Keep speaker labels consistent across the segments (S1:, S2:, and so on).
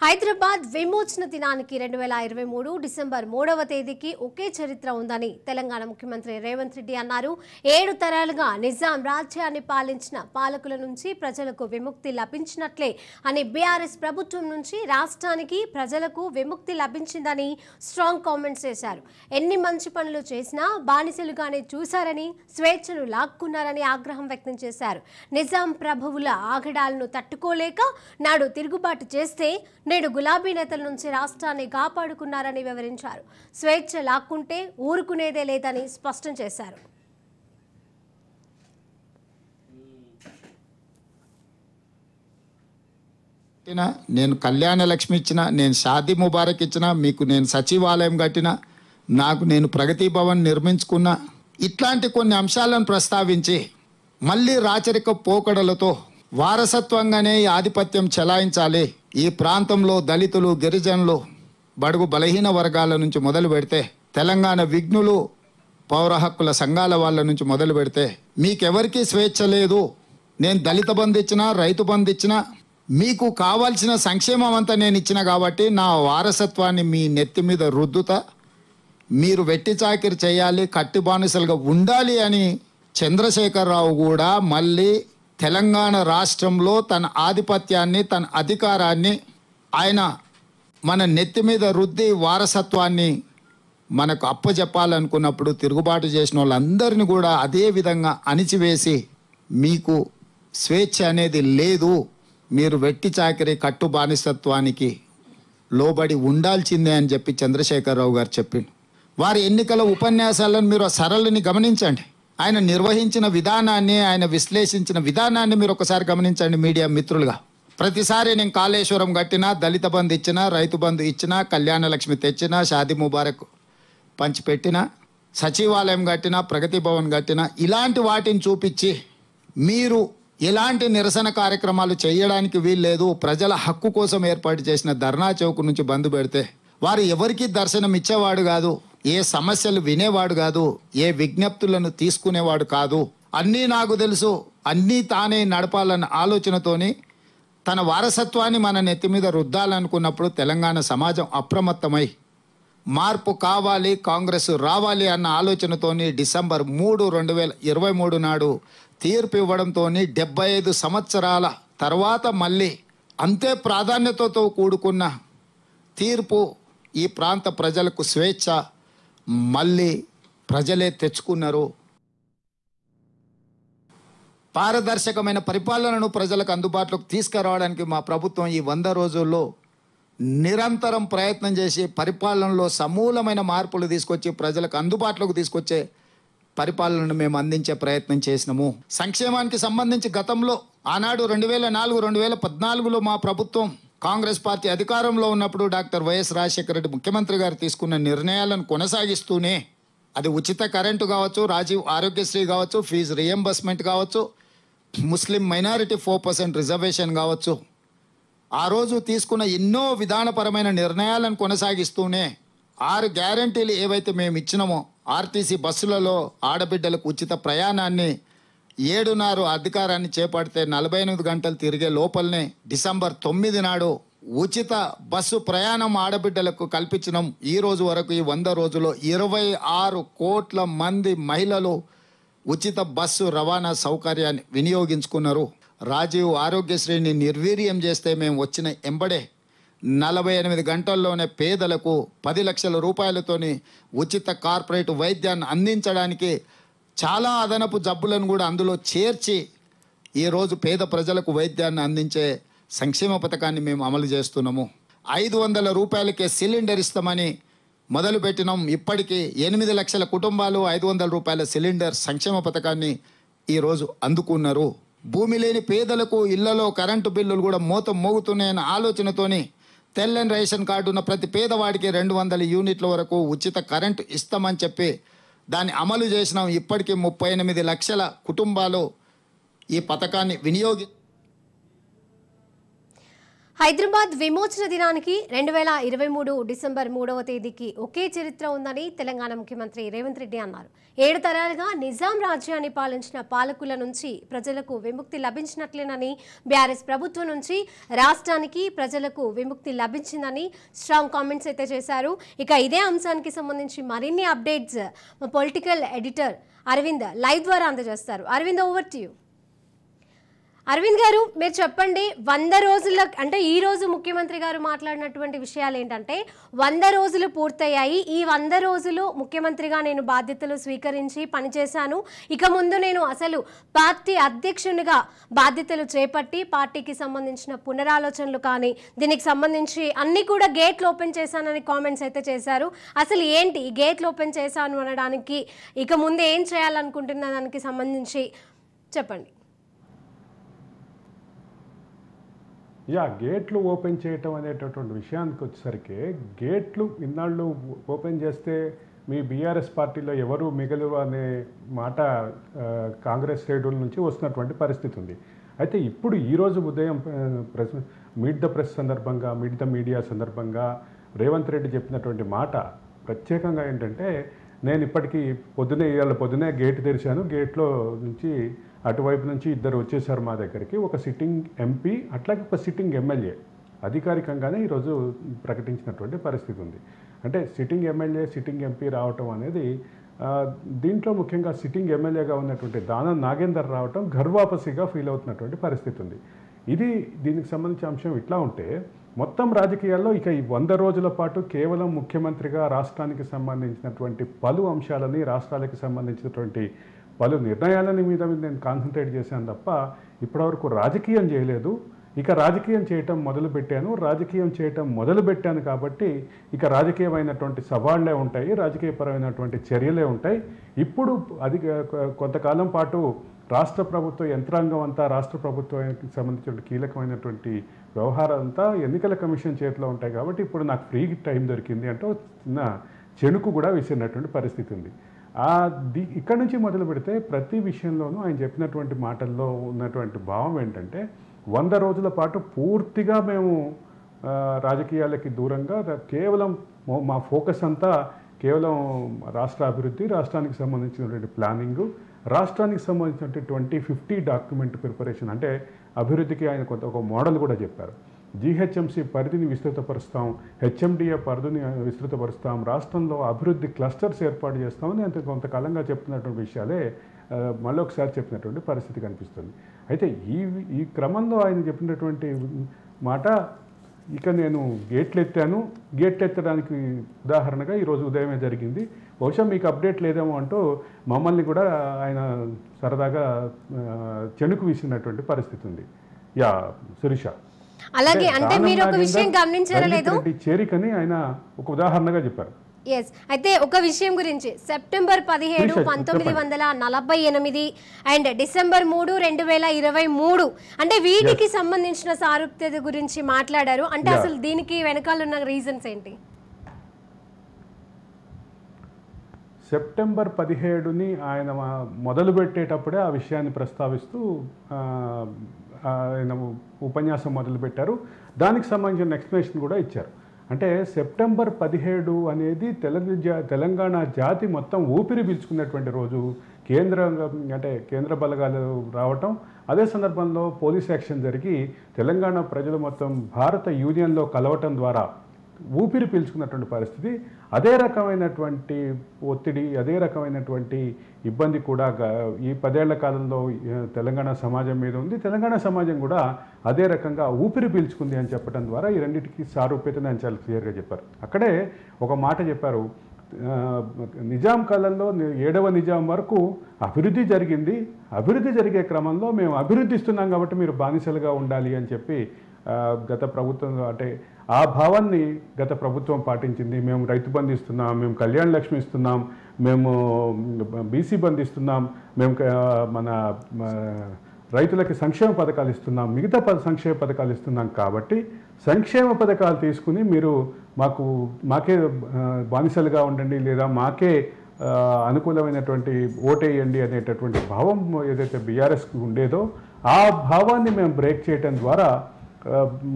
S1: హైదరాబాద్ విమోచన దినానికి 2023 డిసెంబర్ 3వ తేదీకి ఒకే చరిత్ర ఉందని తెలంగాణ ముఖ్యమంత్రి రేవంత్ రెడ్డి అన్నారు. 7 తరాలుగా నిజాం రాజ్యాన్ని పాలించిన పాలకుల నుంచి ప్రజలకు విముక్తి లభించినట్లే అని బీఆర్ఎస్ ప్రభుత్వం నుంచి రాష్ట్రానికి ప్రజలకు విముక్తి లభించిందని స్ట్రాంగ్ కామెంట్స్ చేశారు. ఎన్ని మంచి పనులు చేసినా బానిసలుగానే చూశారని, స్వేచ్ఛను లాక్కున్నారని ఆగ్రహం వ్యక్తం చేశారు. నిజాం ప్రభువుల ఆగడాలను తట్టుకోలేక నాడు తిరుగుబాటు చేస్తే నేడు గులాబీ నేతల నుంచి రాష్ట్రాన్ని కాపాడుకున్నారని వివరించారు. స్వేచ్ఛ లాక్కుంటే ఊరుకునేదే లేదని స్పష్టం చేశారు.
S2: నేను కళ్యాణ లక్ష్మి ఇచ్చిన, నేను షాదీ ముబారక్ ఇచ్చిన, మీకు నేను సచివాలయం కట్టిన, నాకు నేను ప్రగతి భవన్ నిర్మించుకున్న, ఇట్లాంటి కొన్ని అంశాలను ప్రస్తావించి మళ్ళీ రాచరిక పోకడలతో వారసత్వంగానే ఈ ఆధిపత్యం చెలాయించాలి, ఈ ప్రాంతంలో దళితులు, గిరిజనులు, బడుగు బలహీన వర్గాల నుంచి మొదలు పెడితే, తెలంగాణ విఘ్నులు, పౌర హక్కుల సంఘాల వాళ్ళ నుంచి మొదలు పెడితే మీకెవరికి స్వేచ్ఛ లేదు, నేను దళిత బంధు ఇచ్చినా, రైతు బంధు ఇచ్చినా, మీకు కావాల్సిన సంక్షేమం అంతా నేను ఇచ్చిన కాబట్టి నా వారసత్వాన్ని మీ నెత్తి మీద రుద్దుతా, మీరు వెట్టి చాకిరి చేయాలి, కట్టి బానిసలుగా ఉండాలి అని చంద్రశేఖరరావు కూడా మళ్ళీ తెలంగాణ రాష్ట్రంలో తన ఆధిపత్యాన్ని, తన అధికారాన్ని ఆయన మన నెత్తి మీద రుద్ది వారసత్వాన్ని మనకు అప్పచెప్పాలనుకున్నప్పుడు తిరుగుబాటు చేసిన వాళ్ళందరినీ కూడా అదే విధంగా అణిచివేసి మీకు స్వేచ్ఛ అనేది లేదు, మీరు వెట్టి చాకిరి కట్టు బానిసత్వానికి లోబడి ఉండాల్సిందే అని చెప్పి చంద్రశేఖరరావు గారు చెప్పిండు. వారి ఎన్నికల ఉపన్యాసాలను మీరు ఆ సరళిని గమనించండి, ఆయన నిర్వహించిన విధానాన్ని, ఆయన విశ్లేషించిన విధానాన్ని మీరు ఒకసారి గమనించండి మీడియా మిత్రులుగా. ప్రతిసారి నేను కాళేశ్వరం కట్టినా, దళిత బంధు ఇచ్చినా, రైతు బంధు ఇచ్చినా, కళ్యాణ లక్ష్మి తెచ్చినా, షాదీ ముబారక్ పంచిపెట్టినా, సచివాలయం కట్టినా, ప్రగతి భవన్ కట్టినా, ఇలాంటి వాటిని చూపించి మీరు ఎలాంటి నిరసన కార్యక్రమాలు చేయడానికి వీల్లేదు, ప్రజల హక్కు కోసం ఏర్పాటు చేసిన ధర్నా చౌక్ నుంచి బంద్ పెడితే వారు ఎవరికి దర్శనం ఇచ్చేవాడు కాదు, ఏ సమస్యలు వినేవాడు కాదు, ఏ విజ్ఞప్తులను తీసుకునేవాడు కాదు. అన్నీ నాకు తెలుసు, అన్నీ తానే నడపాలన్న ఆలోచనతోని తన వారసత్వాన్ని మన నెత్తి మీద రుద్దాలనుకున్నప్పుడు తెలంగాణ సమాజం అప్రమత్తమై మార్పు కావాలి, కాంగ్రెస్ రావాలి అన్న ఆలోచనతోని డిసెంబర్ 3, 2023 నాడు తీర్పు ఇవ్వడంతో 75 సంవత్సరాల తర్వాత మళ్ళీ అంతే ప్రాధాన్యతతో కూడుకున్న తీర్పు ఈ ప్రాంత ప్రజలకు స్వేచ్ఛ మళ్ళీ ప్రజలే తెచ్చుకున్నారు. పారదర్శకమైన పరిపాలనను ప్రజలకు అందుబాటులోకి తీసుకురావడానికి మా ప్రభుత్వం ఈ 100 రోజుల్లో నిరంతరం ప్రయత్నం చేసి పరిపాలనలో సమూలమైన మార్పులు తీసుకొచ్చి ప్రజలకు అందుబాటులోకి తీసుకొచ్చే పరిపాలనను మేము అందించే ప్రయత్నం చేసినాము. సంక్షేమానికి సంబంధించి గతంలో ఆనాడు 2004, 2014లో మా ప్రభుత్వం కాంగ్రెస్ పార్టీ అధికారంలో ఉన్నప్పుడు డాక్టర్ వైఎస్ రాజశేఖర రెడ్డి ముఖ్యమంత్రి గారు తీసుకున్న నిర్ణయాలను కొనసాగిస్తూనే, అది ఉచిత కరెంటు కావచ్చు, రాజీవ్ ఆరోగ్యశ్రీ కావచ్చు, ఫీజు రియంబర్స్మెంట్ కావచ్చు, ముస్లిం మైనారిటీ 4% రిజర్వేషన్ కావచ్చు, ఆ రోజు తీసుకున్న ఎన్నో విధానపరమైన నిర్ణయాలను కొనసాగిస్తూనే 6 గ్యారంటీలు ఏవైతే మేము ఇచ్చినామో, ఆర్టీసీ బస్సులలో ఆడబిడ్డలకు ఉచిత ప్రయాణాన్ని 7 అధికారాన్ని చేపడితే 48 గంటలు తిరిగే లోపలనే డిసెంబర్ 9 నాడు ఉచిత బస్సు ప్రయాణం ఆడబిడ్డలకు కల్పించినాం. ఈ రోజు వరకు ఈ 100 రోజుల్లో 26 కోట్ల మంది మహిళలు ఉచిత బస్సు రవాణా సౌకర్యాన్ని వినియోగించుకున్నారు. రాజీవ్ ఆరోగ్యశ్రీని నిర్వీర్యం చేస్తే మేము వచ్చిన ఎంబడే 48 గంటల్లోనే పేదలకు 10 లక్షల రూపాయలతోని ఉచిత కార్పొరేట్ వైద్యాన్ని అందించడానికి చాలా అదనపు జబ్బులను కూడా అందులో చేర్చి ఈరోజు పేద ప్రజలకు వైద్యాన్ని అందించే సంక్షేమ పథకాన్ని మేము అమలు చేస్తున్నాము. 500 రూపాయలకే సిలిండర్ ఇస్తామని మొదలుపెట్టినాం. ఇప్పటికీ 8 లక్షల కుటుంబాలు 500 రూపాయల సిలిండర్ సంక్షేమ పథకాన్ని ఈరోజు అందుకున్నారు. భూమి లేని పేదలకు ఇళ్లలో కరెంటు బిల్లులు కూడా మోగుతున్నాయన్న ఆలోచనతోని తెల్లని రేషన్ కార్డు ఉన్న ప్రతి పేదవాడికి 200 యూనిట్ల వరకు ఉచిత కరెంటు ఇస్తామని చెప్పి దాన్ని అమలు చేసినాం. ఇప్పటికీ 38 లక్షల కుటుంబాలు ఈ పథకాన్ని
S1: హైదరాబాద్ విమోచన దినానికి 2023 డిసెంబర్ 3వ తేదీకి ఒకే చరిత్ర ఉందని తెలంగాణ ముఖ్యమంత్రి రేవంత్ రెడ్డి అన్నారు. 7 తరాలుగా నిజాం రాజ్యాన్ని పాలించిన పాలకుల నుంచి ప్రజలకు విముక్తి లభించినట్లేనని, బీఆర్ఎస్ ప్రభుత్వం నుంచి రాష్ట్రానికి ప్రజలకు విముక్తి లభించిందని స్ట్రాంగ్ కామెంట్స్ అయితే చేశారు. ఇక ఇదే అంశానికి సంబంధించి మరిన్ని updates political editor Aravind live ద్వారా అందజేస్తారు. Aravind, over to you. Aravind garu, మీరు చెప్పండి, 100 రోజుల అంటే ఈ రోజు ముఖ్యమంత్రి గారు మాట్లాడినటువంటి విషయాలు ఏంటంటే 100 రోజులు పూర్తయ్యాయి. ఈ 100 రోజులు ముఖ్యమంత్రిగా నేను బాధ్యతలు స్వీకరించి పనిచేశాను. ఇక ముందు నేను అసలు పార్టీ అధ్యక్షునిగా బాధ్యతలు చేపట్టి పార్టీకి సంబంధించిన పునరాలోచనలు కానీ దీనికి సంబంధించి అన్ని కూడా గేట్లు ఓపెన్ చేశానని కామెంట్స్ అయితే చేశారు. అసలు ఏంటి ఈ గేట్లు ఓపెన్ చేశాను అనడానికి, ఇక ముందు ఏం చేయాలనుకుంటున్న దానికి సంబంధించి చెప్పండి.
S3: గేట్లు ఓపెన్ చేయటం అనేటటువంటి విషయానికి వచ్చేసరికి గేట్లు ఇన్నాళ్ళు ఓపెన్ చేస్తే మీ బీఆర్ఎస్ పార్టీలో ఎవరు మిగలరు అనే మాట కాంగ్రెస్ శ్రేణుల నుంచి వస్తున్నటువంటి పరిస్థితి ఉంది. అయితే ఇప్పుడు ఈరోజు ఉదయం మీట్ ద ప్రెస్ సందర్భంగా, మీట్ ద మీడియా సందర్భంగా రేవంత్ రెడ్డి చెప్పినటువంటి మాట ప్రత్యేకంగా ఏంటంటే, నేను ఇప్పటికీ పొద్దునే గేట్ తెరిచాను, గేట్లో నుంచి అటువైపు నుంచి ఇద్దరు వచ్చేసారు మా దగ్గరికి, ఒక సిట్టింగ్ ఎంపీ అట్లాగే ఒక సిట్టింగ్ ఎమ్మెల్యే అధికారికంగానే ఈరోజు ప్రకటించినటువంటి పరిస్థితి ఉంది. అంటే సిట్టింగ్ ఎమ్మెల్యే, సిట్టింగ్ ఎంపీ రావటం అనేది దీంట్లో ముఖ్యంగా సిట్టింగ్ ఎమ్మెల్యేగా ఉన్నటువంటి దానం నాగేందర్ రావటం గర్వాపసిగా ఫీల్ అవుతున్నటువంటి పరిస్థితి ఉంది. దీనికి సంబంధించిన అంశం ఇట్లా ఉంటే, మొత్తం రాజకీయాల్లో ఇక ఈ 100 రోజుల పాటు కేవలం ముఖ్యమంత్రిగా రాష్ట్రానికి సంబంధించినటువంటి పలు అంశాలని, రాష్ట్రాలకు సంబంధించినటువంటి పలు నిర్ణయాలని మీద నేను కాన్సన్ట్రేట్ చేశాను తప్ప ఇప్పటివరకు రాజకీయం చేయలేదు. ఇక రాజకీయం చేయటం మొదలుపెట్టాను కాబట్టి ఇక రాజకీయమైనటువంటి సవాళ్లే ఉంటాయి, రాజకీయపరమైనటువంటి చర్యలే ఉంటాయి. ఇప్పుడు అది కొంతకాలం పాటు రాష్ట్ర ప్రభుత్వ యంత్రాంగం అంతా, రాష్ట్ర ప్రభుత్వానికి సంబంధించిన కీలకమైనటువంటి వ్యవహారం అంతా ఎన్నికల కమిషన్ చేతిలో ఉంటాయి కాబట్టి ఇప్పుడు నాకు ఫ్రీ టైం దొరికింది అంటూ చిన్న చెణుకు కూడా విసిరినటువంటి పరిస్థితి ఉంది. ఇక్కడ నుంచి మొదలు పెడితే ప్రతి విషయంలోనూ ఆయన చెప్పినటువంటి మాటల్లో ఉన్నటువంటి భావం ఏంటంటే, 100 రోజుల పాటు పూర్తిగా మేము రాజకీయాలకి దూరంగా కేవలం మా ఫోకస్ అంతా కేవలం రాష్ట్ర అభివృద్ధి, రాష్ట్రానికి సంబంధించినటువంటి ప్లానింగు, రాష్ట్రానికి సంబంధించినటువంటి 2050 డాక్యుమెంట్ ప్రిపరేషన్, అంటే అభివృద్ధికి ఆయన ఒక మోడల్ కూడా చెప్పారు. జీహెచ్ఎంసీ పరిధిని విస్తృతపరుస్తాం, హెచ్ఎండిఏ పరిధిని విస్తృతపరుస్తాం, రాష్ట్రంలో అభివృద్ధి క్లస్టర్స్ ఏర్పాటు చేస్తామని అంత కొంతకాలంగా చెప్తున్నటువంటి విషయాలే మళ్ళొకసారి చెప్పినటువంటి పరిస్థితి కనిపిస్తుంది. అయితే ఈ క్రమంలో ఆయన చెప్పినటువంటి మాట, ఇక నేను గేట్లు ఎత్తడానికి ఉదాహరణగా ఈరోజు ఉదయమే జరిగింది. బహుశా మీకు అప్డేట్ లేదేమో అంటూ మమ్మల్ని కూడా ఆయన సరదాగా చెణుకు వీసినటువంటి పరిస్థితి ఉంది. శిరీష,
S1: అలాగే అంటే మీరు ఒక విషయం గమనించారో లేదో,
S3: చేరికని ఆయన ఒక ఉదాహరణగా చెప్పారు.
S1: అయితే ఒక విషయం గురించి, సెప్టెంబర్ 17, 1948 అండ్ డిసెంబర్ 3, 2023 అంటే వీటికి సంబంధించిన సారూప్యత గురించి మాట్లాడారు. అంటే అసలు దీనికి వెనకాల ఉన్న రీజన్స్ ఏంటి?
S3: సెప్టెంబర్ 17ని ఆయన మొదలుపెట్టేటప్పుడే ఆ విషయాన్ని ప్రస్తావిస్తూ ఆయన ఉపన్యాసం మొదలుపెట్టారు. దానికి సంబంధించిన ఎక్స్ప్లెనేషన్ కూడా ఇచ్చారు. అంటే సెప్టెంబర్ 17 అనేది తెలంగాణ జాతి మొత్తం ఊపిరి పీల్చుకున్నటువంటి రోజు. కేంద్ర బలగాలు రావటం, అదే సందర్భంలో పోలీస్ యాక్షన్ జరిగి తెలంగాణ ప్రజలు మొత్తం భారత యూనియన్లో కలవటం ద్వారా ఊపిరి పీల్చుకున్నటువంటి పరిస్థితి. అదే రకమైనటువంటి ఒత్తిడి, అదే రకమైనటువంటి ఇబ్బంది కూడా ఈ 10 ఏళ్ల కాలంలో తెలంగాణ సమాజం మీద ఉంది. తెలంగాణ సమాజం కూడా అదే రకంగా ఊపిరి పీల్చుకుంది అని చెప్పడం ద్వారా ఈ రెండింటికి సారూప్యతను ఆయన చాలా క్లియర్గా చెప్పారు. అక్కడే ఒక మాట చెప్పారు, నిజాం కాలంలో 7వ నిజాం వరకు అభివృద్ధి జరిగింది, అభివృద్ధి జరిగే క్రమంలో మేము అభివృద్ధిస్తున్నాం కాబట్టి మీరు బానిసలుగా ఉండాలి అని చెప్పి గత ప్రభుత్వం, అంటే ఆ భావాన్ని గత ప్రభుత్వం పాటించింది. మేము రైతు బంధు ఇస్తున్నాం, మేము కళ్యాణ లక్ష్మి ఇస్తున్నాం, మేము బీసీ బంధు ఇస్తున్నాం, మేము మన రైతులకి సంక్షేమ పథకాలు ఇస్తున్నాం, మిగతా సంక్షేమ పథకాలు ఇస్తున్నాం కాబట్టి సంక్షేమ పథకాలు తీసుకుని మీరు మాకే బానిసలుగా ఉండండి, లేదా మాకే అనుకూలమైనటువంటి ఓటేయండి అనేటటువంటి భావం ఏదైతే బీఆర్ఎస్కి ఉండేదో ఆ భావాన్ని మేము బ్రేక్ చేయడం ద్వారా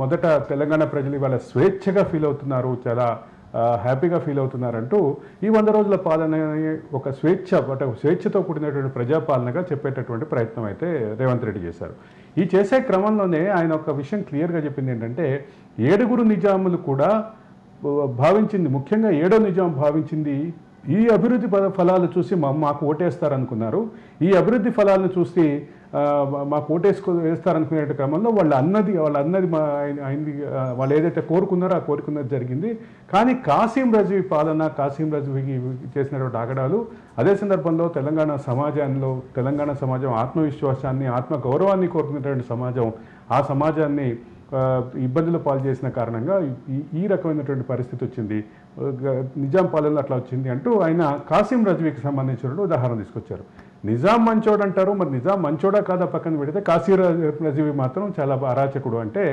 S3: మొదట తెలంగాణ ప్రజలు ఇవాళ స్వేచ్ఛగా ఫీల్ అవుతున్నారు, చాలా హ్యాపీగా ఫీల్ అవుతున్నారంటూ ఈ 100 రోజుల పాలన ఒక స్వేచ్ఛతో కూడినటువంటి ప్రజాపాలనగా చెప్పేటటువంటి ప్రయత్నం అయితే రేవంత్ రెడ్డి చేశారు. ఈ చేసే క్రమంలోనే ఆయన ఒక విషయం క్లియర్గా చెప్పింది ఏంటంటే 7 నిజాములు కూడా భావించింది, ముఖ్యంగా 7వ నిజాం భావించింది ఈ అభివృద్ధి ఫలాలు చూసి మాకు ఓటేస్తారనుకున్నారు, ఈ అభివృద్ధి ఫలాలను చూసి మాకు వేస్తారనుకునే క్రమంలో వాళ్ళు అన్నది అయింది, వాళ్ళు ఏదైతే కోరుకున్నారో ఆ కోరుకున్నది జరిగింది. కానీ కాసిం రజ్వీ పాలన, కాసిం రజ్వీకి చేసినటువంటి ఆగడాలు, అదే సందర్భంలో తెలంగాణ సమాజం ఆత్మవిశ్వాసాన్ని, ఆత్మగౌరవాన్ని కోరుకునేటువంటి సమాజం, ఆ సమాజాన్ని ఇబ్బందులు పాలు చేసిన కారణంగా ఈ రకమైనటువంటి పరిస్థితి వచ్చింది, నిజాం పాలనలో అట్లా వచ్చింది అంటూ ఆయన కాసిం రజ్వీకి సంబంధించిన ఉదాహరణ తీసుకొచ్చారు. నిజాం మంచోడు అంటారు, మరి నిజాం మంచోడా కాదా పక్కన పెడితే కాసిం రజ్వీ మాత్రం చాలా అరాచకుడు అంటే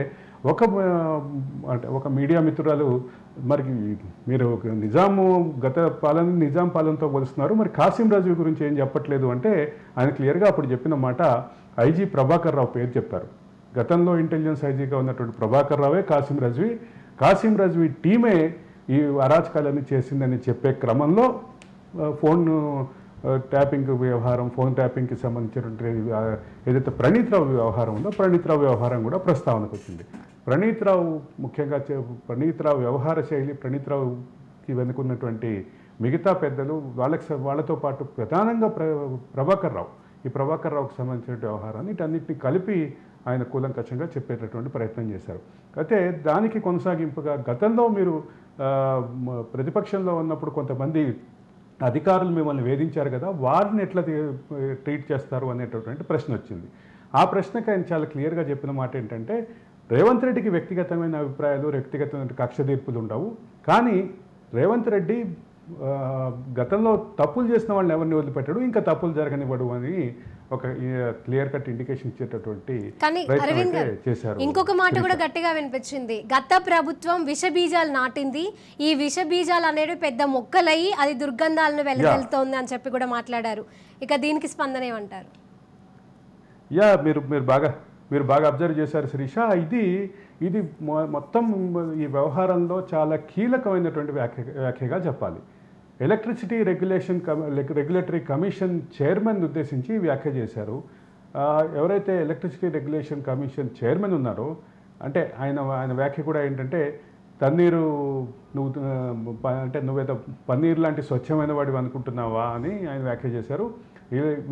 S3: ఒక మీడియా మిత్రురాలు, మరి మీరు నిజాం పాలనతో పోలుస్తున్నారు, మరి కాసిం రజ్వీ గురించి ఏం చెప్పట్లేదు అంటే ఆయన క్లియర్గా అప్పుడు చెప్పిన మాట ఐజీ ప్రభాకర్ రావు పేరు చెప్పారు. గతంలో ఇంటెలిజెన్స్ ఐజీగా ఉన్నటువంటి ప్రభాకర్ రావే కాసిం రజ్వీ టీమే ఈ అరాచకాలన్నీ చేసిందని చెప్పే క్రమంలో ఫోన్ ట్యాపింగ్కి సంబంధించినటువంటి ఏదైతే ప్రణీత్ రావు వ్యవహారం ఉందో ప్రణీత్ రావు వ్యవహారం కూడా ప్రస్తావనకు వచ్చింది. ప్రణీత్ రావు వ్యవహార శైలి, ప్రణీత్ రావుకి వెనుకున్నటువంటి మిగతా పెద్దలు, వాళ్ళతో పాటు ప్రధానంగా ఈ ప్రభాకర్ రావుకి సంబంధించిన వ్యవహారాన్ని వీటన్నిటిని కలిపి ఆయన కూలంకషంగా చెప్పేటటువంటి ప్రయత్నం చేశారు. అయితే దానికి కొనసాగింపుగా గతంలో మీరు ప్రతిపక్షంలో ఉన్నప్పుడు కొంతమంది అధికారులు మిమ్మల్ని వేధించారు కదా, వారిని ఎట్లా ట్రీట్ చేస్తారు అనేటటువంటి ప్రశ్న వచ్చింది. ఆ ప్రశ్నకు ఆయన చాలా క్లియర్గా చెప్పిన మాట ఏంటంటే రేవంత్ రెడ్డికి వ్యక్తిగతమైన అభిప్రాయాలు, వ్యక్తిగతమైన కక్ష తీర్పులు ఉండవు, కానీ రేవంత్ రెడ్డి గతంలో తప్పులు చేసిన వాళ్ళని ఎవరిని వదిలిపెట్టాడు, ఇంకా తప్పులు జరగనివ్వడు అని ఒక క్లియర్ కట్ ఇండికేషన్ ఇచ్చేటటువంటి చేశారు.
S1: ఇంకొక మాట కూడా గట్టిగా వినిపించింది, గత ప్రభుత్వం విష బీజాలు నాటింది, ఈ విష బీజాలు అనేవి పెద్ద మొక్కలయ్యి అది దుర్గంధాలను వెళ్తోంది అని చెప్పి కూడా మాట్లాడారు. ఇక దీనికి స్పందన ఏమంటారు?
S3: మీరు బాగా అబ్జర్వ్ చేశారు శిరీష. ఇది మొత్తం ఈ వ్యవహారంలో చాలా కీలకమైనటువంటి వ్యాఖ్యగా చెప్పాలి. ఎలక్ట్రిసిటీ రెగ్యులేటరీ కమిషన్ చైర్మన్ ఉద్దేశించి వ్యాఖ్య చేశారు. ఎవరైతే ఎలక్ట్రిసిటీ రెగ్యులేషన్ కమిషన్ చైర్మన్ ఉన్నారో, అంటే ఆయన వ్యాఖ్య కూడా ఏంటంటే నువ్వేదో పన్నీర్ లాంటి స్వచ్ఛమైన వాడివి అనుకుంటున్నావా అని ఆయన వ్యాఖ్య చేశారు.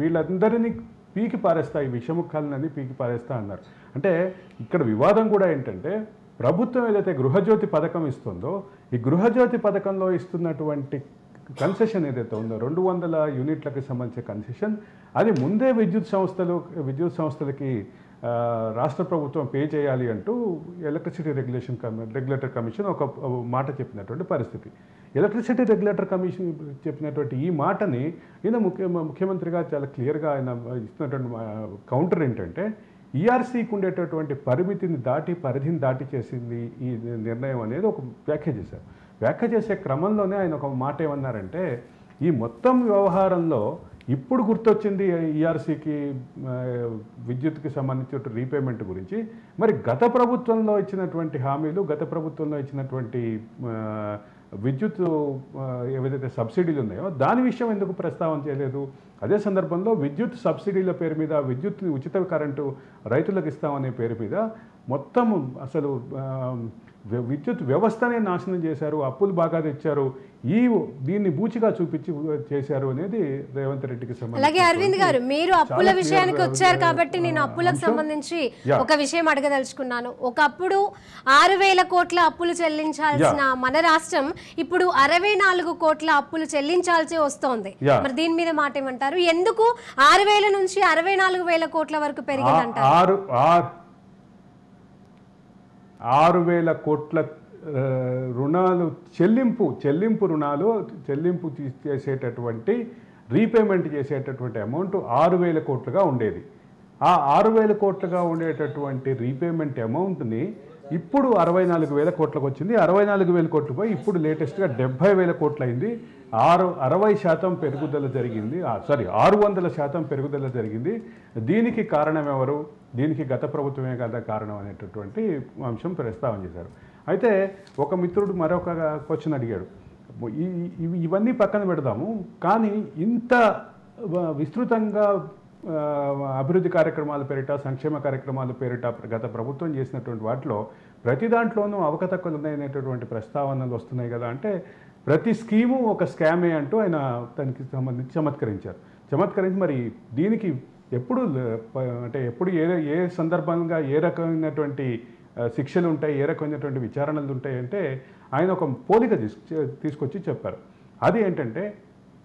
S3: వీళ్ళందరినీ పీకి పారేస్తా, ఈ విషముఖాలన్నీ పీకి పారేస్తా అన్నారు. అంటే ఇక్కడ వివాదం కూడా ఏంటంటే ప్రభుత్వం ఏదైతే గృహజ్యోతి పథకం ఇస్తుందో, ఈ గృహజ్యోతి పథకంలో ఇస్తున్నటువంటి కన్సెషన్ ఏదైతే ఉందో 200 యూనిట్లకు సంబంధించిన కన్సెషన్, అది ముందే విద్యుత్ సంస్థలకి రాష్ట్ర ప్రభుత్వం పే చేయాలి అంటూ ఎలక్ట్రిసిటీ రెగ్యులేటర్ కమిషన్ ఒక మాట చెప్పినటువంటి పరిస్థితి. ఎలక్ట్రిసిటీ రెగ్యులేటర్ కమిషన్ చెప్పినటువంటి ఈ మాటని ఈయన ముఖ్యమంత్రిగా చాలా క్లియర్గా ఆయన ఇస్తున్నటువంటి కౌంటర్ ఏంటంటే ఈఆర్సీకి ఉండేటటువంటి పరిధిని దాటి చేసింది ఈ నిర్ణయం అనేది ఒక వ్యాఖ్య చేశారు. వ్యాఖ్య చేసే క్రమంలోనే ఆయన ఒక మాట ఏమన్నారంటే, ఈ మొత్తం వ్యవహారంలో ఇప్పుడు గుర్తొచ్చింది ఈఆర్సీకి విద్యుత్కి సంబంధించిన రీపేమెంట్ గురించి, మరి గత ప్రభుత్వంలో ఇచ్చినటువంటి హామీలు, గత ప్రభుత్వంలో ఇచ్చినటువంటి విద్యుత్ ఏవైతే సబ్సిడీలు ఉన్నాయో దాని విషయం ఎందుకు ప్రస్తావన చేయలేదు? అదే సందర్భంలో విద్యుత్ సబ్సిడీల పేరు మీద, విద్యుత్ ఉచిత కరెంటు రైతులకు ఇస్తామనే పేరు మీద మొత్తం అసలు విద్యుత్ వ్యవస్థనే నాశనం చేశారు, అప్పులు బాగా తెచ్చారు, దీన్ని బూచిగా చూపించి చేశారు అనేది రేవంత్ రెడ్డికి సంబంధించి.
S1: అలాగే అరవింద్ గారు, మీరు అప్పుల విషయానికి వచ్చారు కాబట్టి నేను అప్పులకు సంబంధించి ఒక విషయం అడగదలుచుకున్నాను. ఒకప్పుడు 6,000 కోట్ల అప్పులు చెల్లించాల్సిన మన రాష్ట్రం ఇప్పుడు 64 కోట్ల అప్పులు చెల్లించాల్సి వస్తోంది. మరి దీని మీద మాట ఏమంటారు? ఎందుకు 6,000 నుంచి 64,000 కోట్ల వరకు పెరిగిందంటారు?
S3: 6,000 కోట్ల రుణాలు చెల్లింపు రుణాలు చేసేటటువంటి రీపేమెంట్ చేసేటటువంటి అమౌంట్ 6,000 కోట్లుగా ఉండేది. ఆ 6,000 కోట్లుగా ఉండేటటువంటి రీపేమెంట్ అమౌంట్ని ఇప్పుడు 64,000 కోట్లకు వచ్చింది. 64,000 కోట్లు పోయి ఇప్పుడు లేటెస్ట్గా 70,000 కోట్లు అయింది. 60% పెరుగుదల జరిగింది. 600% పెరుగుదల జరిగింది. దీనికి కారణం ఎవరు? దీనికి గత ప్రభుత్వమే కదా కారణం అనేటటువంటి అంశం ప్రస్తావన చేశారు. అయితే ఒక మిత్రుడు మరొక క్వశ్చన్ అడిగాడు, ఇవన్నీ పక్కన పెడదాము, కానీ ఇంత విస్తృతంగా అభివృద్ధి కార్యక్రమాల పేరిట, సంక్షేమ కార్యక్రమాల పేరిట గత ప్రభుత్వం చేసినటువంటి వాటిలో ప్రతి దాంట్లోనూ అవకతవకలు ఉన్నాయనేటటువంటి ప్రస్తావనలు వస్తున్నాయి కదా అంటే, ప్రతి స్కీము ఒక స్కామే అంటూ ఆయన దానికి సంబంధించి చమత్కరించి మరి దీనికి ఎప్పుడు అంటే ఎప్పుడు ఏ సందర్భంగా ఏ రకమైనటువంటి శిక్షలు ఉంటాయి, ఏ రకమైనటువంటి విచారణలు ఉంటాయి అంటే ఆయన ఒక పోలిక తీసుకొచ్చి చెప్పారు. అది ఏంటంటే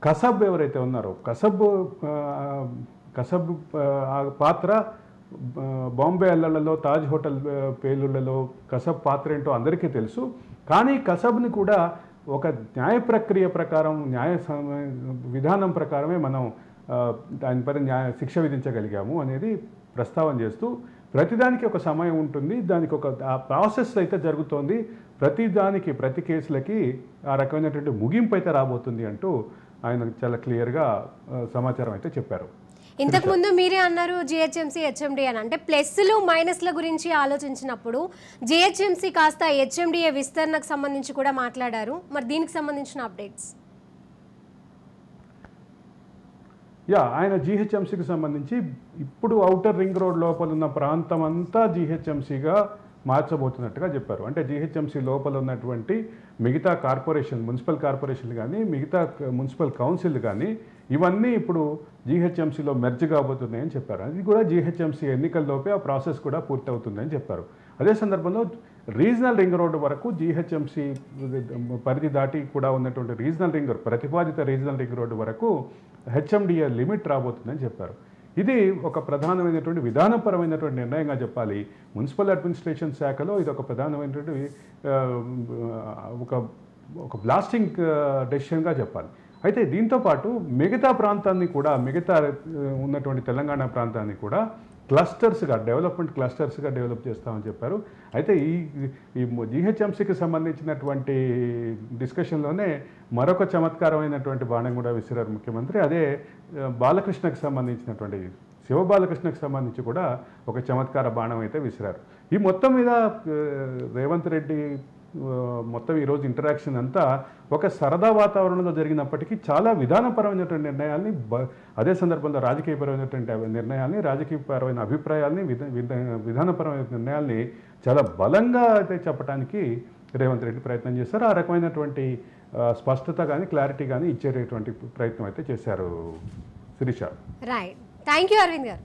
S3: కసబ్ ఎవరైతే ఉన్నారో, కసబ్ పాత్ర బాంబే అల్లలలో, తాజ్ హోటల్ పేలుళ్లలో కసబ్ పాత్ర ఏంటో అందరికీ తెలుసు. కానీ కసబ్ని కూడా ఒక న్యాయ ప్రక్రియ ప్రకారం, విధానం ప్రకారమే మనం దానిపైన శిక్ష విధించగలిగాము అనేది ప్రస్తావన చేస్తూ, ప్రతిదానికి ఒక సమయం ఉంటుంది, దానికి ఒక ప్రాసెస్ అయితే జరుగుతోంది, ప్రతి కేసులకి ఆ రకమైనటువంటి ముగింపు అయితే రాబోతుంది అంటూ ఆయన చాలా క్లియర్గా సమాచారం అయితే చెప్పారు.
S1: ఇంతకు ముందు మీరే అన్నారు జిహెచ్ఎంసీ హెచ్ఎండి అని, అంటే ప్లస్లు మైనస్ల గురించి ఆలోచించినప్పుడు జిహెచ్ఎంసీ కాస్త హెచ్ఎండిఏ విస్తరణకు సంబంధించి కూడా మాట్లాడారు. మరి దీనికి సంబంధించిన అప్డేట్స్?
S3: ఆయన జిహెచ్ఎంసీకి సంబంధించి ఇప్పుడు ఔటర్ రింగ్ రోడ్ లోపల ఉన్న ప్రాంతం అంతా జిహెచ్ఎంసీగా మార్చబోతున్నట్టుగా చెప్పారు. అంటే జిహెచ్ఎంసీ లోపల ఉన్నటువంటి మిగతా మున్సిపల్ కార్పొరేషన్లు కానీ, మిగతా మున్సిపల్ కౌన్సిల్ కానీ ఇవన్నీ ఇప్పుడు జిహెచ్ఎంసీలో మెర్జ్ కాబోతున్నాయని చెప్పారు. అది కూడా జిహెచ్ఎంసీ ఎన్నికల్లోపే ఆ ప్రాసెస్ కూడా పూర్తవుతుందని చెప్పారు. అదే సందర్భంలో రీజనల్ రింగ్ రోడ్డు వరకు జిహెచ్ఎంసీ పరిధి దాటి కూడా ఉన్నటువంటి ప్రతిపాదిత రీజనల్ రింగ్ రోడ్డు వరకు హెచ్ఎండిఏ లిమిట్ రాబోతుందని చెప్పారు. ఇది ఒక ప్రధానమైనటువంటి విధానపరమైనటువంటి నిర్ణయంగా చెప్పాలి. మున్సిపల్ అడ్మినిస్ట్రేషన్ శాఖలో ఇది ఒక ప్రధానమైనటువంటి ఒక బ్లాస్టింగ్ డెసిషన్గా చెప్పాలి. అయితే దీంతోపాటు మిగతా ప్రాంతాన్ని కూడా, మిగతా ఉన్నటువంటి తెలంగాణ ప్రాంతాన్ని కూడా డెవలప్మెంట్ క్లస్టర్స్గా డెవలప్ చేస్తామని చెప్పారు. అయితే ఈ జిహెచ్ఎంసీకి సంబంధించినటువంటి డిస్కషన్లోనే మరొక చమత్కారమైనటువంటి బాణం కూడా విసిరారు ముఖ్యమంత్రి. అదే బాలకృష్ణకు సంబంధించినటువంటి, శివబాలకృష్ణకు సంబంధించి కూడా ఒక చమత్కార బాణం అయితే విసిరారు. ఈ మొత్తం మీద రేవంత్ రెడ్డి మొత్తం ఈరోజు ఇంటరాక్షన్ అంతా ఒక సరదా వాతావరణంలో జరిగినప్పటికీ చాలా విధానపరమైనటువంటి నిర్ణయాల్ని, అదే సందర్భంలో రాజకీయపరమైనటువంటి నిర్ణయాల్ని, రాజకీయపరమైన అభిప్రాయాల్ని, విధానపరమైన నిర్ణయాల్ని చాలా బలంగా అయితే చెప్పడానికి రేవంత్ రెడ్డి ప్రయత్నం చేశారు. ఆ రకమైనటువంటి స్పష్టత కానీ, క్లారిటీ కానీ ఇచ్చేటటువంటి ప్రయత్నం అయితే చేశారు Sirisha.
S1: Right, thank you Aravind గారు.